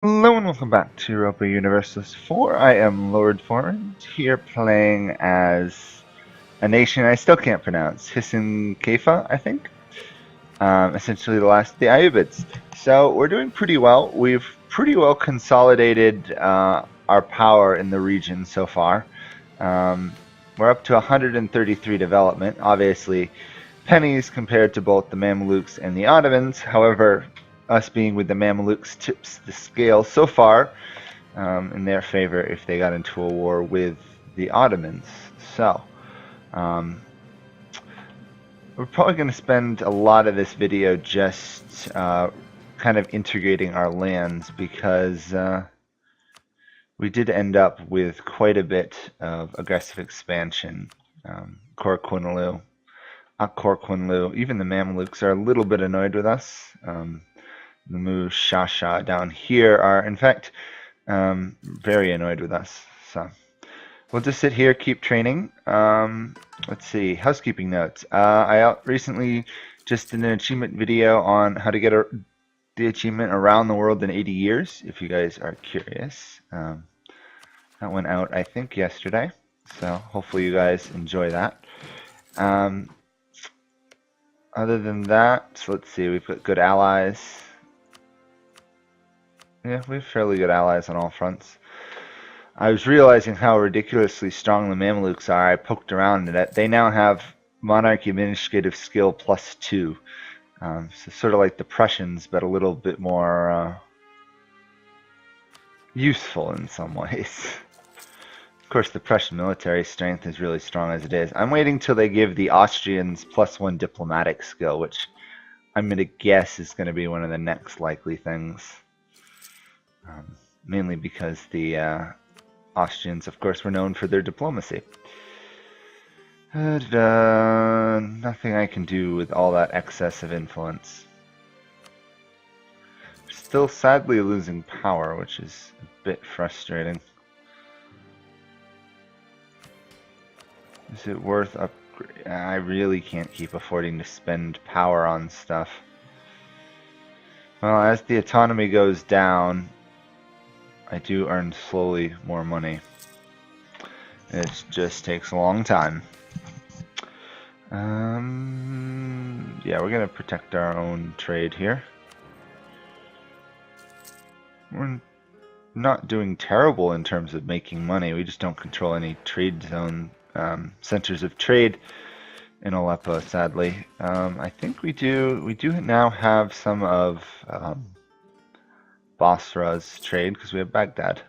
Hello and welcome back to Europa Universalis 4. I am Lord Forwind, here playing as a nation I still can't pronounce. Hisn Kayfa, I think. Essentially the last of the Ayyubids. So we're doing pretty well. We've pretty well consolidated our power in the region so far. We're up to 133 development. Obviously, pennies compared to both the Mamelukes and the Ottomans. However, us being with the Mamelukes tips the scale so far in their favor if they got into a war with the Ottomans. So, we're probably going to spend a lot of this video just kind of integrating our lands because we did end up with quite a bit of aggressive expansion. Korquinlu, Korquinlu, even the Mamelukes are a little bit annoyed with us. The Mushasha down here are, in fact, very annoyed with us. So we'll just sit here, keep training. Let's see, housekeeping notes. I recently just did an achievement video on how to get the achievement around the world in 80 years, if you guys are curious. That went out, I think, yesterday. So hopefully you guys enjoy that. Other than that, let's see, we've got good allies. Yeah, we have fairly good allies on all fronts. I was realizing how ridiculously strong the Mamelukes are. I poked around at it. They now have Monarch Administrative Skill +2. So sort of like the Prussians, but a little bit more useful in some ways. Of course, the Prussian military strength is really strong as it is. I'm waiting till they give the Austrians +1 diplomatic skill, which I'm going to guess is going to be one of the next likely things. Mainly because the Austrians, of course, were known for their diplomacy. Nothing I can do with all that excess of influence. Still sadly losing power, which is a bit frustrating. Is it worth upgrade? I really can't keep affording to spend power on stuff. Well, as the autonomy goes down, I do earn slowly more money. It just takes a long time. Yeah, we're gonna protect our own trade here. We're not doing terrible in terms of making money. We just don't control any trade zone centers of trade in Aleppo, sadly. I think we do now have some of Basra's trade because we have Baghdad.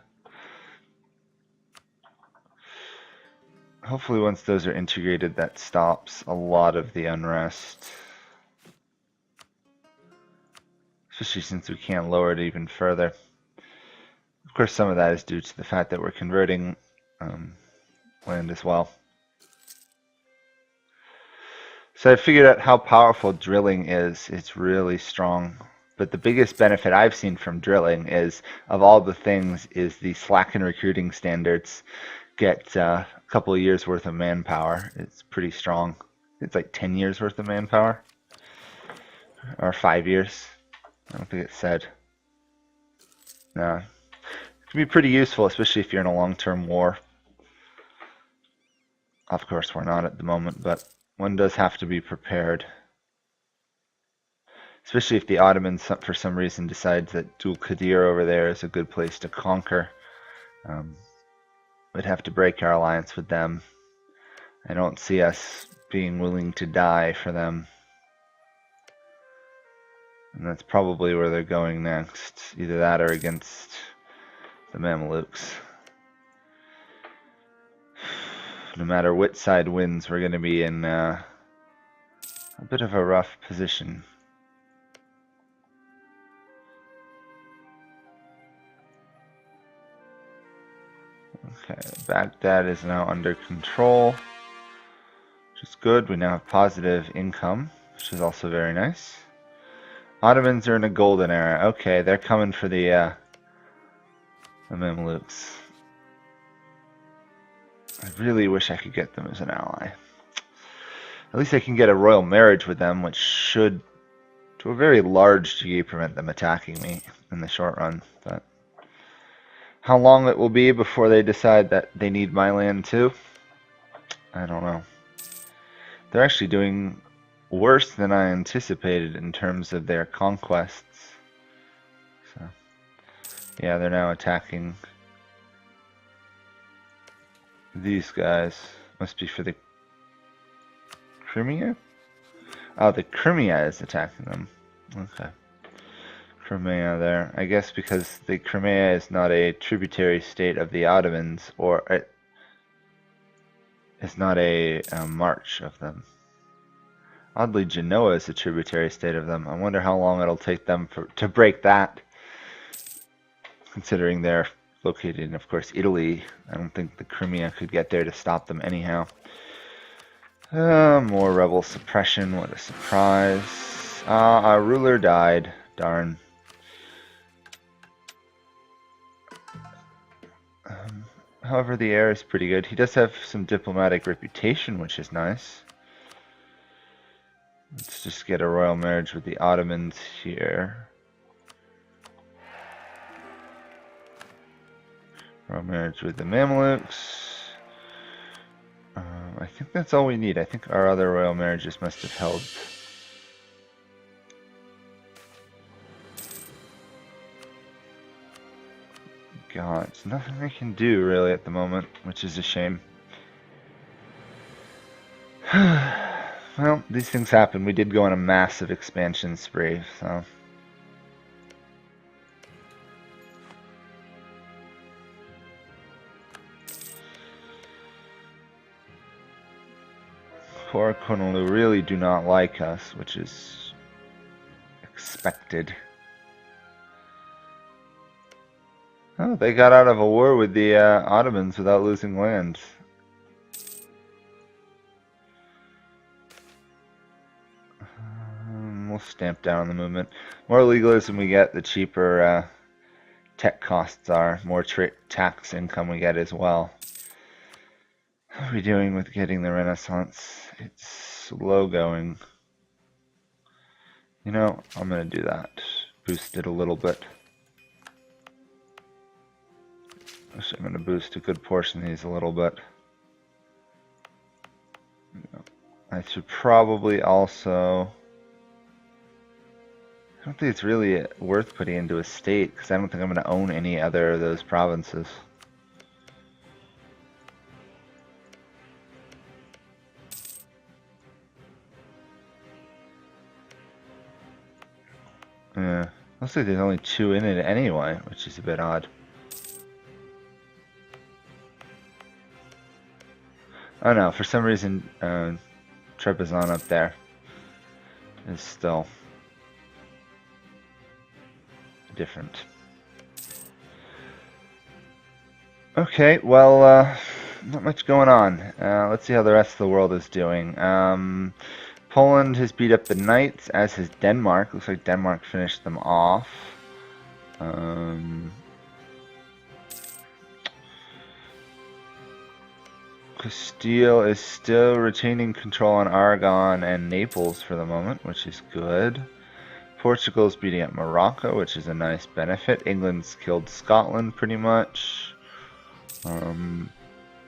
Hopefully once those are integrated, that stops a lot of the unrest. Especially since we can't lower it even further. Of course, some of that is due to the fact that we're converting land as well. So I figured out how powerful drilling is. It's really strong. But the biggest benefit I've seen from drilling is, of all the things, is the slack in recruiting standards get a couple of years worth of manpower. It's pretty strong. It's like 10 years worth of manpower. Or 5 years. I don't think it said. No. It can be pretty useful, especially if you're in a long-term war. Of course, we're not at the moment, but one does have to be prepared. Especially if the Ottomans, for some reason, decides that Dul Qadir over there is a good place to conquer. We'd have to break our alliance with them. I don't see us being willing to die for them. And that's probably where they're going next. Either that or against the Mamelukes. No matter which side wins, we're going to be in a bit of a rough position. Okay, Baghdad is now under control, which is good. We now have positive income, which is also very nice. Ottomans are in a golden era. Okay, they're coming for the Mamelukes. I really wish I could get them as an ally. At least I can get a royal marriage with them, which should, to a very large degree, prevent them attacking me in the short run. But How long it will be before they decide that they need my land too, I don't know. They're actually doing worse than I anticipated in terms of their conquests. So, yeah, they're now attacking these guys. Must be for the Crimea? Oh, the Crimea is attacking them. Okay. Crimea there. I guess because the Crimea is not a tributary state of the Ottomans, or it's not a march of them. Oddly, Genoa is a tributary state of them. I wonder how long it'll take them to break that, considering they're located in, of course, Italy. I don't think the Crimea could get there to stop them anyhow. More rebel suppression. What a surprise. Our ruler died. Darn. However, the heir is pretty good. He does have some diplomatic reputation, which is nice. Let's just get a royal marriage with the Ottomans here. Royal marriage with the Mamluks. I think that's all we need. I think our other royal marriages must have held. God, there's nothing I can do really at the moment, which is a shame. Well, these things happen. We did go on a massive expansion spree, so. Poor Kunaloo really do not like us, which is expected. Oh, they got out of a war with the Ottomans without losing land. We'll stamp down the movement. More legalism we get, the cheaper tech costs are. More tax income we get as well. How are we doing with getting the Renaissance? It's slow going. You know, I'm going to do that. Boost it a little bit. Actually, I'm going to boost a good portion of these a little bit. I should probably also... I don't think it's really worth putting into a state, because I don't think I'm going to own any other of those provinces. Yeah, looks like there's only 2 in it anyway, which is a bit odd. Oh no, for some reason, Trebizond up there is still different. Okay, well, not much going on. Let's see how the rest of the world is doing. Poland has beat up the Knights, as has Denmark. Looks like Denmark finished them off. Castile is still retaining control on Aragon and Naples for the moment, which is good. Portugal is beating up Morocco, which is a nice benefit. England's killed Scotland pretty much.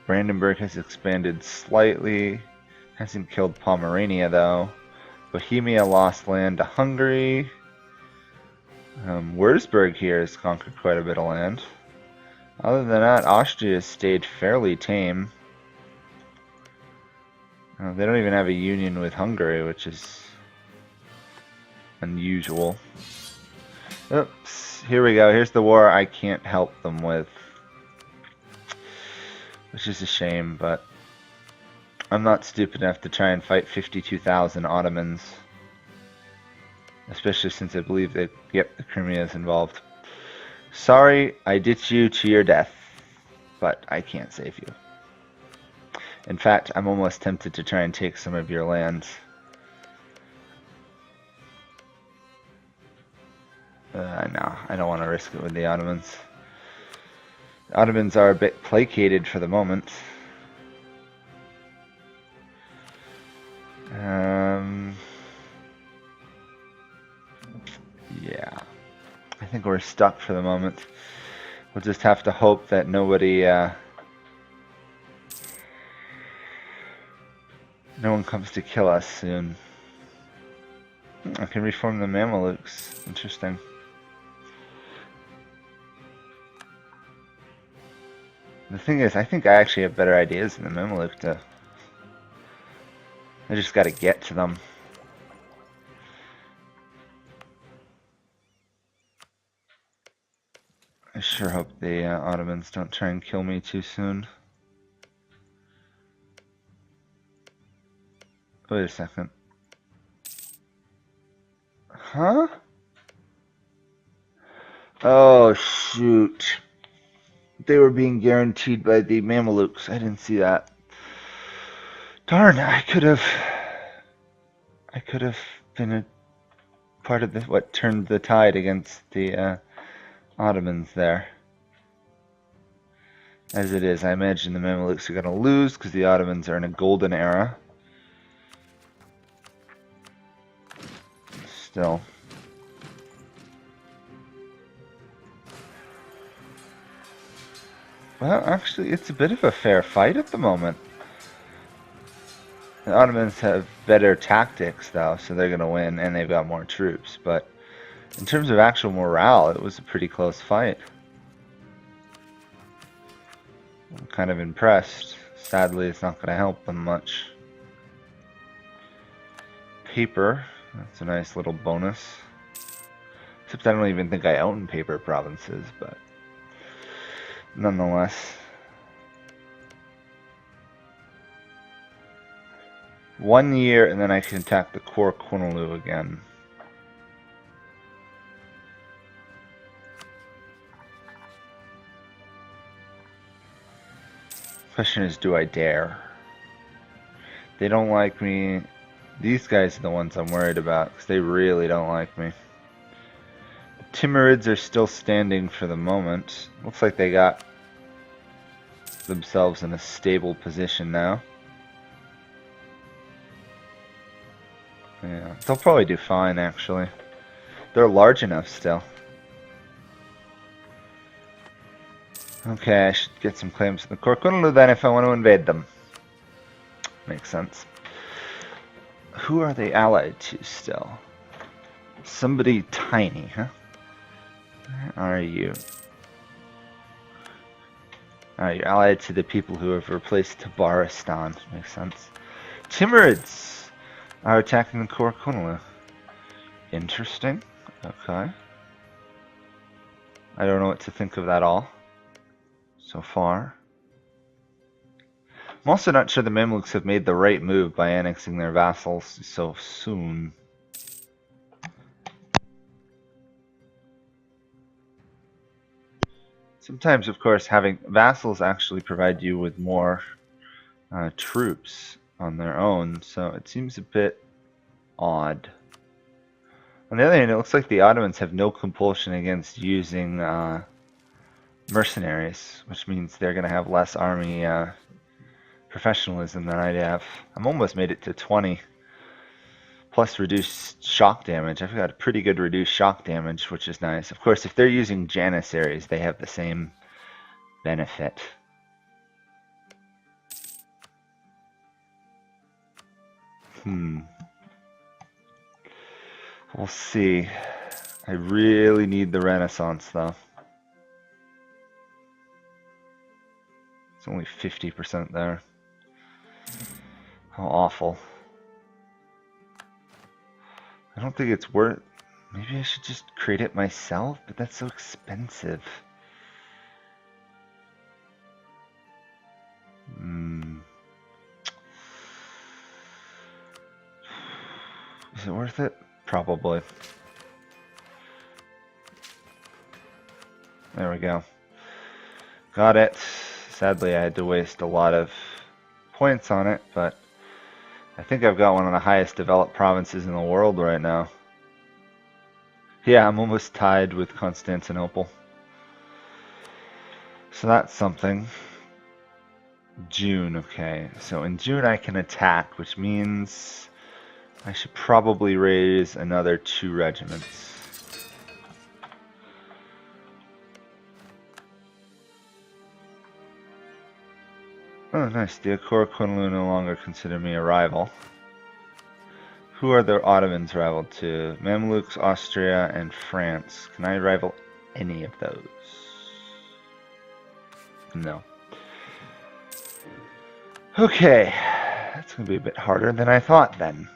Brandenburg has expanded slightly. Hasn't killed Pomerania though. Bohemia lost land to Hungary. Würzburg here has conquered quite a bit of land. Other than that, Austria has stayed fairly tame. They don't even have a union with Hungary, which is unusual. Oops, here we go. Here's the war I can't help them with. Which is a shame, but I'm not stupid enough to try and fight 52,000 Ottomans. Especially since I believe that, yep, the Crimea is involved. Sorry, I ditch you to your death, but I can't save you. In fact, I'm almost tempted to try and take some of your lands. No, I don't want to risk it with the Ottomans. The Ottomans are a bit placated for the moment. Yeah, I think we're stuck for the moment. We'll just have to hope that nobody, no one comes to kill us soon. I can reform the Mamelukes. Interesting. The thing is, I think I actually have better ideas than the Mameluke. I just gotta get to them. I sure hope the Ottomans don't try and kill me too soon. Wait a second. Huh? Oh, shoot. They were being guaranteed by the Mamelukes. I didn't see that. Darn, I could have been a part of what turned the tide against the Ottomans there. As it is, I imagine the Mamelukes are going to lose because the Ottomans are in a golden era. Still. Well, actually, it's a bit of a fair fight at the moment. The Ottomans have better tactics, though, so they're going to win, and they've got more troops. But in terms of actual morale, it was a pretty close fight. I'm kind of impressed. Sadly, it's not going to help them much. Paper, that's a nice little bonus. Except I don't even think I own paper provinces, but nonetheless. One year, and then I can attack the core Kunaloo again. Question is, do I dare? They don't like me. These guys are the ones I'm worried about, because they really don't like me. The Timurids are still standing for the moment. Looks like they got themselves in a stable position now. Yeah, they'll probably do fine, actually. They're large enough still. Okay, I should get some claims in the core Kunaloo then if I want to invade them. Makes sense. Who are they allied to still? Somebody tiny, huh? Where are you? You're allied to the people who have replaced Tabaristan. Makes sense. Timurids are attacking the core Kunaloo. Interesting. Okay. I don't know what to think of that all so far. I'm also not sure the Mamluks have made the right move by annexing their vassals so soon. Sometimes, of course, having vassals actually provide you with more troops on their own, so it seems a bit odd. On the other hand, it looks like the Ottomans have no compulsion against using mercenaries, which means they're going to have less army professionalism than I'd have. I'm almost made it to 20. Plus reduced shock damage. I've got a pretty good reduced shock damage, which is nice. Of course, if they're using Janissaries, they have the same benefit. We'll see. I really need the Renaissance, though. It's only 50% there. How awful. I don't think it's worth... Maybe I should just create it myself, but that's so expensive. Is it worth it? Probably. There we go. Got it. Sadly, I had to waste a lot of points on it, but I think I've got one of the highest developed provinces in the world right now. Yeah, I'm almost tied with Constantinople. So that's something. June, okay. So in June I can attack, which means I should probably raise another 2 regiments. Oh, nice. The Akor Kunlu no longer consider me a rival. Who are the Ottomans rival to? Mamluks, Austria, and France. Can I rival any of those? No. Okay. That's going to be a bit harder than I thought then.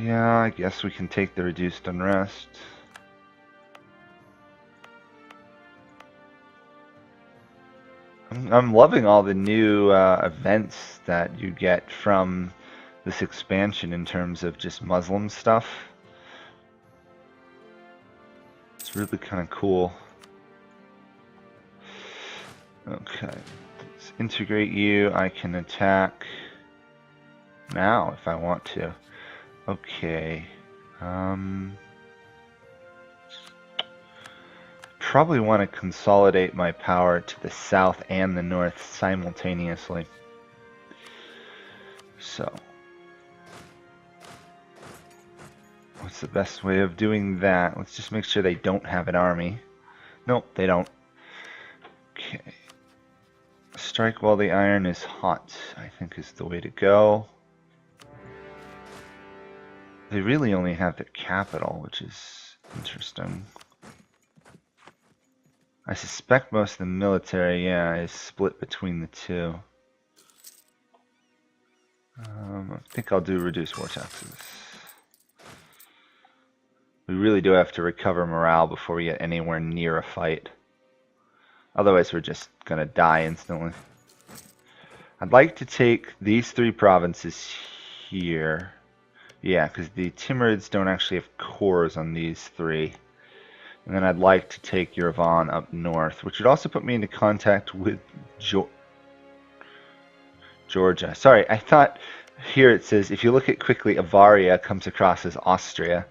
Yeah, I guess we can take the reduced unrest. I'm loving all the new events that you get from this expansion in terms of just Muslim stuff. It's really kind of cool. Okay, let's integrate you. I can attack now if I want to. Okay. Probably want to consolidate my power to the south and the north simultaneously. So, what's the best way of doing that? Let's just make sure they don't have an army. Nope, they don't. Okay. Strike while the iron is hot, I think is the way to go. They really only have their capital, which is interesting. I suspect most of the military, yeah, is split between the two. I think I'll do reduce war taxes. We really do have to recover morale before we get anywhere near a fight. Otherwise, we're just gonna die instantly. I'd like to take these three provinces here. Yeah, because the Timurids don't actually have cores on these three. And then I'd like to take Yerevan up north, which would also put me into contact with Georgia. Sorry, I thought here it says, if you look at quickly, Avaria comes across as Austria,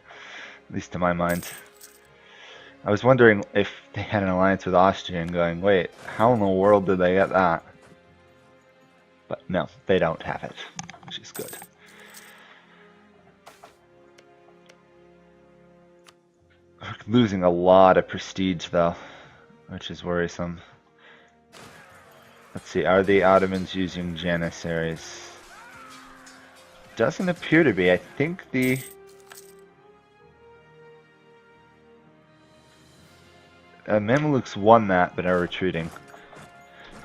at least to my mind. I was wondering if they had an alliance with Austria and going, wait, how in the world did they get that? But no, they don't have it, which is good. We're losing a lot of prestige though, which is worrisome. Let's see, are the Ottomans using Janissaries? Doesn't appear to be. I think the Mamelukes won that, but are retreating.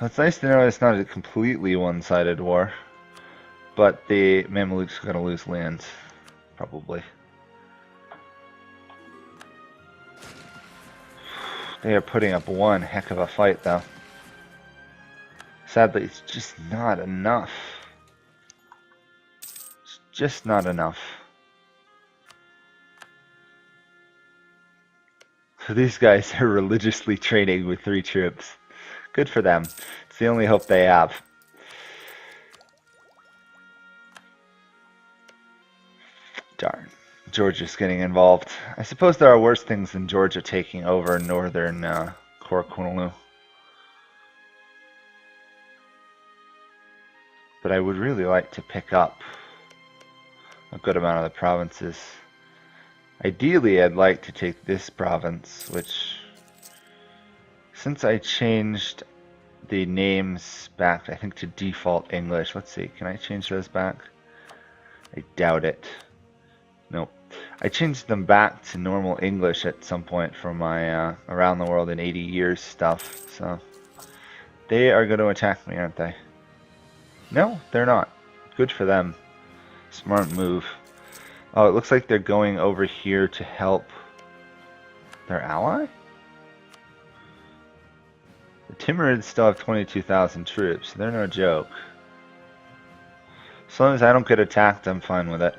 It's nice to know it's not a completely one-sided war, but the Mamelukes are going to lose land, probably. They are putting up one heck of a fight, though. Sadly, it's just not enough. It's just not enough. So these guys are religiously training with 3 troops. Good for them. It's the only hope they have. Darn. Georgia's getting involved. I suppose there are worse things than Georgia taking over northern Korkunlu. But I would really like to pick up a good amount of the provinces. Ideally, I'd like to take this province, which, since I changed the names back, I think, to default English. Let's see, can I change those back? I doubt it. Nope. I changed them back to normal English at some point for my Around the World in 80 Years stuff, so they are going to attack me, aren't they? No, they're not. Good for them. Smart move. Oh, it looks like they're going over here to help their ally? The Timurids still have 22,000 troops. They're no joke. As long as I don't get attacked, I'm fine with it.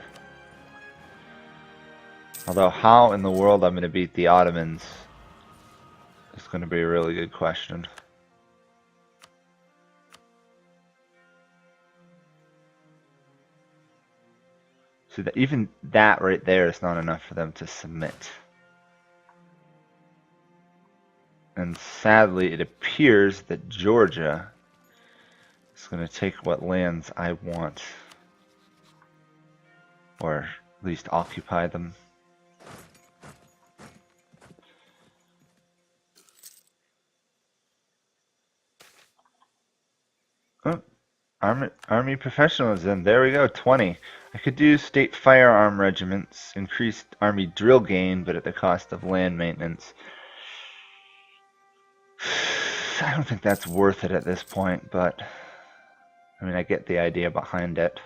Although, how in the world I'm going to beat the Ottomans is going to be a really good question. So that even that right there is not enough for them to submit. And sadly, it appears that Georgia It's going to take what lands I want, or at least occupy them. Oh, Army professionalism. There we go, 20. I could do state firearm regiments, increased army drill gain, but at the cost of land maintenance. I don't think that's worth it at this point, but I mean, I get the idea behind it.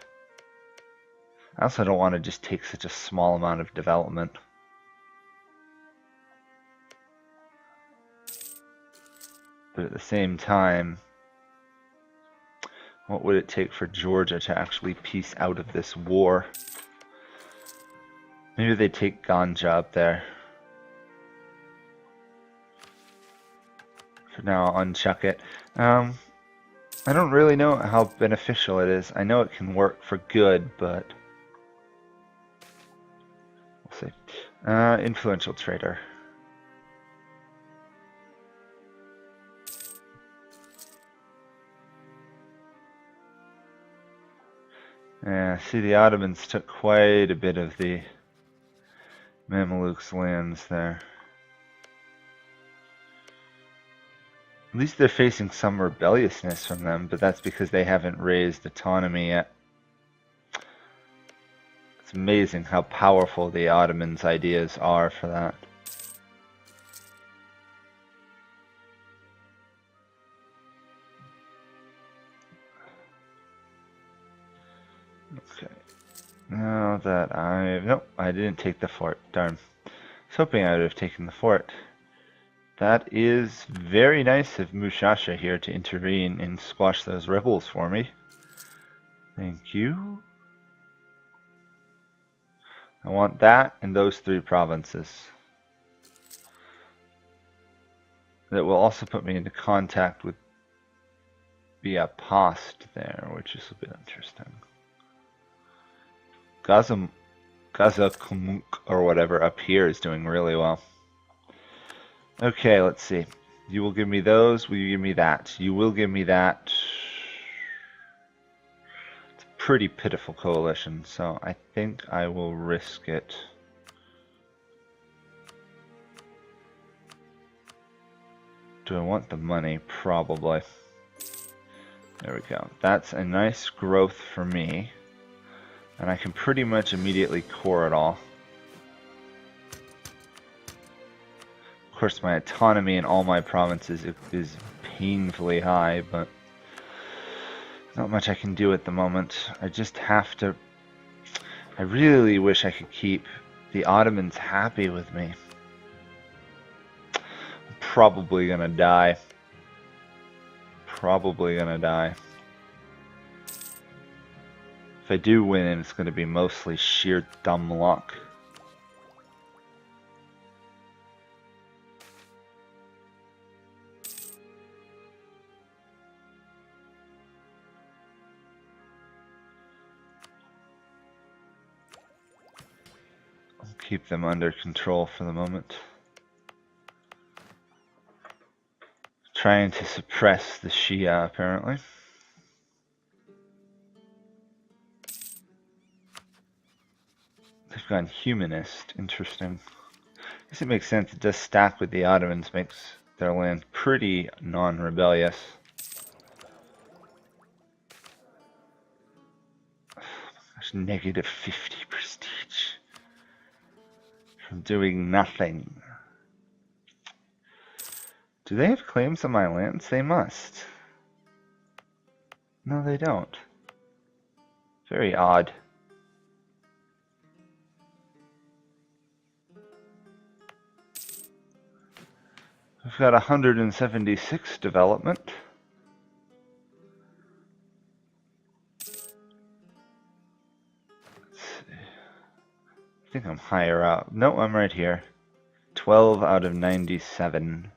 I also don't want to just take such a small amount of development. But at the same time, what would it take for Georgia to actually peace out of this war? Maybe they take Ganja up there. For now, I'll unchuck it. I don't really know how beneficial it is. I know it can work for good, but we'll see. Influential trader. Yeah, see, the Ottomans took quite a bit of the Mamelukes' lands there. At least they're facing some rebelliousness from them, but that's because they haven't raised autonomy yet. It's amazing how powerful the Ottomans' ideas are for that. Okay. Now that nope, I didn't take the fort. Darn. I was hoping I would have taken the fort. That is very nice of Mushasha here to intervene and squash those rebels for me. Thank you. I want that and those 3 provinces. That will also put me into contact with via post there, which is a bit interesting. Gazakumuk or whatever up here is doing really well. Okay, let's see. You will give me those. Will you give me that? You will give me that. It's a pretty pitiful coalition, so I think I will risk it. Do I want the money? Probably. There we go. That's a nice growth for me. And I can pretty much immediately core it all. Of course, my autonomy in all my provinces is painfully high, but not much I can do at the moment. I just have to... I really wish I could keep the Ottomans happy with me. I'm probably gonna die. Probably gonna die. If I do win, it's gonna be mostly sheer dumb luck. Keep them under control for the moment. Trying to suppress the Shia, apparently. They've gone humanist. Interesting. I guess it makes sense. It does stack with the Ottomans, makes their land pretty non-rebellious. There's negative 50 prestige. From doing nothing. Do they have claims on my lands? They must. No, they don't. Very odd. We've got 176 development. I think I'm higher up. No, I'm right here. 12 out of 97.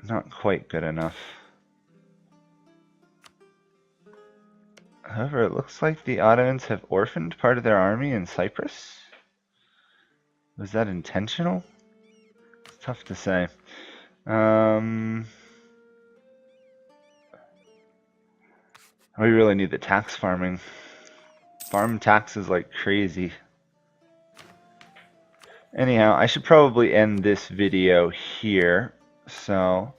Not quite good enough. However, it looks like the Ottomans have orphaned part of their army in Cyprus. Was that intentional? It's tough to say. We really need the tax farming. Farm taxes like crazy. Anyhow, I should probably end this video here. So,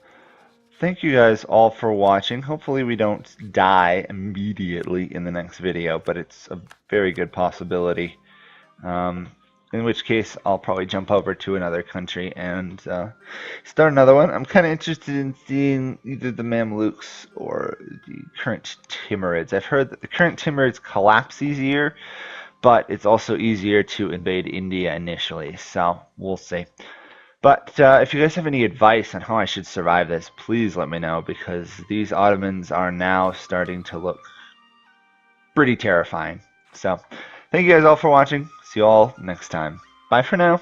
thank you guys all for watching. Hopefully we don't die immediately in the next video, but it's a very good possibility. In which case, I'll probably jump over to another country and start another one. I'm kind of interested in seeing either the Mamluks or the current Timurids. I've heard that the current Timurids collapse easier, but it's also easier to invade India initially, so we'll see. But if you guys have any advice on how I should survive this, please let me know, because these Ottomans are now starting to look pretty terrifying. So, thank you guys all for watching. See you all next time. Bye for now.